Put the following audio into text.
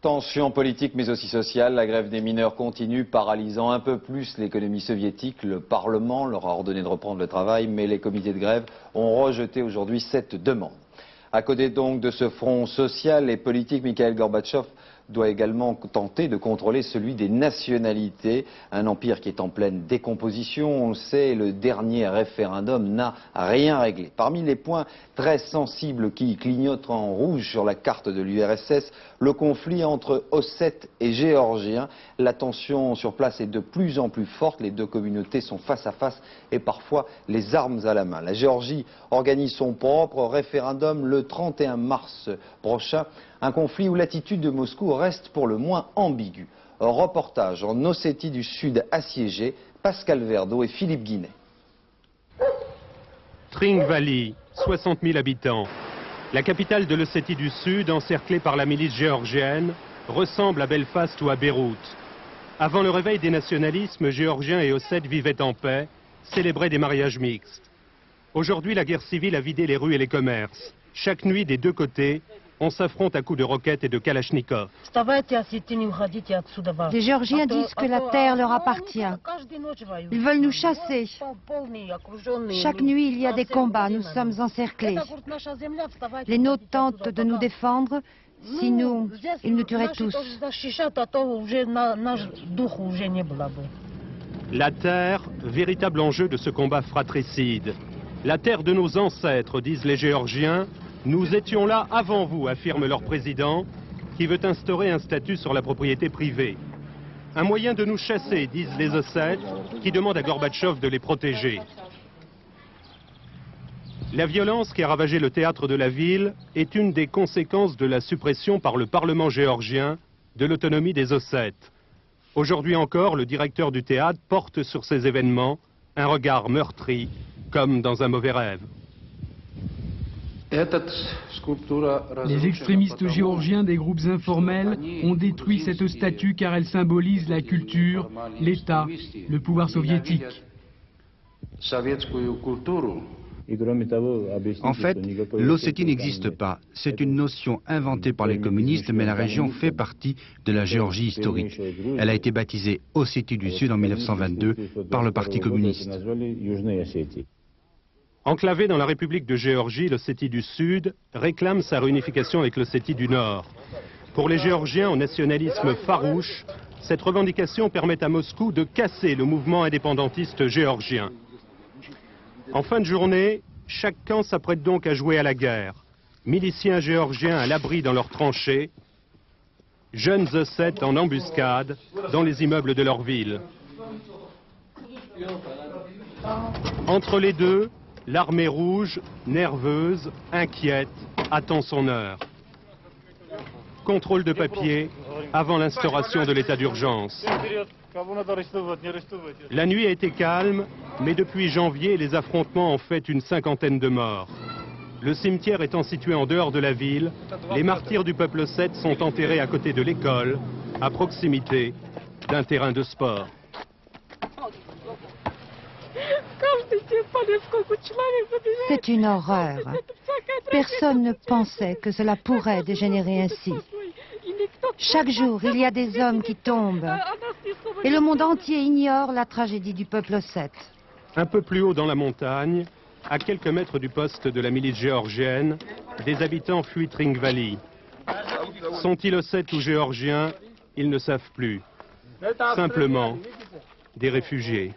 Tension politique mais aussi sociale, la grève des mineurs continue, paralysant un peu plus l'économie soviétique. Le Parlement leur a ordonné de reprendre le travail, mais les comités de grève ont rejeté aujourd'hui cette demande. À côté donc de ce front social et politique, Mikhail Gorbatchev doit également tenter de contrôler celui des nationalités. Un empire qui est en pleine décomposition, on le sait, le dernier référendum n'a rien réglé. Parmi les points très sensibles qui clignotent en rouge sur la carte de l'URSS, le conflit entre Ossètes et Géorgiens. La tension sur place est de plus en plus forte, les deux communautés sont face à face et parfois les armes à la main. La Géorgie organise son propre référendum le 31 mars prochain. Un conflit où l'attitude de Moscou reste pour le moins ambiguë. Un reportage en Ossétie du Sud assiégée, Pascal Verdeau et Philippe Guinet. Tring Valley, 60 000 habitants. La capitale de l'Ossétie du Sud, encerclée par la milice géorgienne, ressemble à Belfast ou à Beyrouth. Avant le réveil des nationalismes, Géorgiens et Ossètes vivaient en paix, célébraient des mariages mixtes. Aujourd'hui, la guerre civile a vidé les rues et les commerces. Chaque nuit, des deux côtés, on s'affronte à coups de roquettes et de kalachnikovs. Les Géorgiens disent que la terre leur appartient. Ils veulent nous chasser. Chaque nuit, il y a des combats. Nous sommes encerclés. Les nôtres tentent de nous défendre. Sinon, ils nous tueraient tous. La terre, véritable enjeu de ce combat fratricide. La terre de nos ancêtres, disent les Géorgiens. Nous étions là avant vous, affirme leur président, qui veut instaurer un statut sur la propriété privée. Un moyen de nous chasser, disent les Ossètes, qui demandent à Gorbatchev de les protéger. La violence qui a ravagé le théâtre de la ville est une des conséquences de la suppression par le Parlement géorgien de l'autonomie des Ossètes. Aujourd'hui encore, le directeur du théâtre porte sur ces événements un regard meurtri, comme dans un mauvais rêve. Les extrémistes géorgiens des groupes informels ont détruit cette statue car elle symbolise la culture, l'État, le pouvoir soviétique. En fait, l'Ossétie n'existe pas. C'est une notion inventée par les communistes, mais la région fait partie de la Géorgie historique. Elle a été baptisée Ossétie du Sud en 1922 par le Parti communiste. Enclavée dans la République de Géorgie, l'Ossétie du Sud réclame sa réunification avec l'Ossétie du Nord. Pour les Géorgiens au nationalisme farouche, cette revendication permet à Moscou de casser le mouvement indépendantiste géorgien. En fin de journée, chaque camp s'apprête donc à jouer à la guerre. Miliciens géorgiens à l'abri dans leurs tranchées, jeunes Ossètes en embuscade dans les immeubles de leur ville. Entre les deux, l'armée rouge, nerveuse, inquiète, attend son heure. Contrôle de papier avant l'instauration de l'état d'urgence. La nuit a été calme, mais depuis janvier, les affrontements ont fait une cinquantaine de morts. Le cimetière étant situé en dehors de la ville, les martyrs du peuple ossète sont enterrés à côté de l'école, à proximité d'un terrain de sport. C'est une horreur. Personne ne pensait que cela pourrait dégénérer ainsi. Chaque jour, il y a des hommes qui tombent. Et le monde entier ignore la tragédie du peuple ossète. Un peu plus haut dans la montagne, à quelques mètres du poste de la milice géorgienne, des habitants fuient Tring Valley. Sont-ils ossètes ou géorgiens? Ils ne savent plus. Simplement, des réfugiés.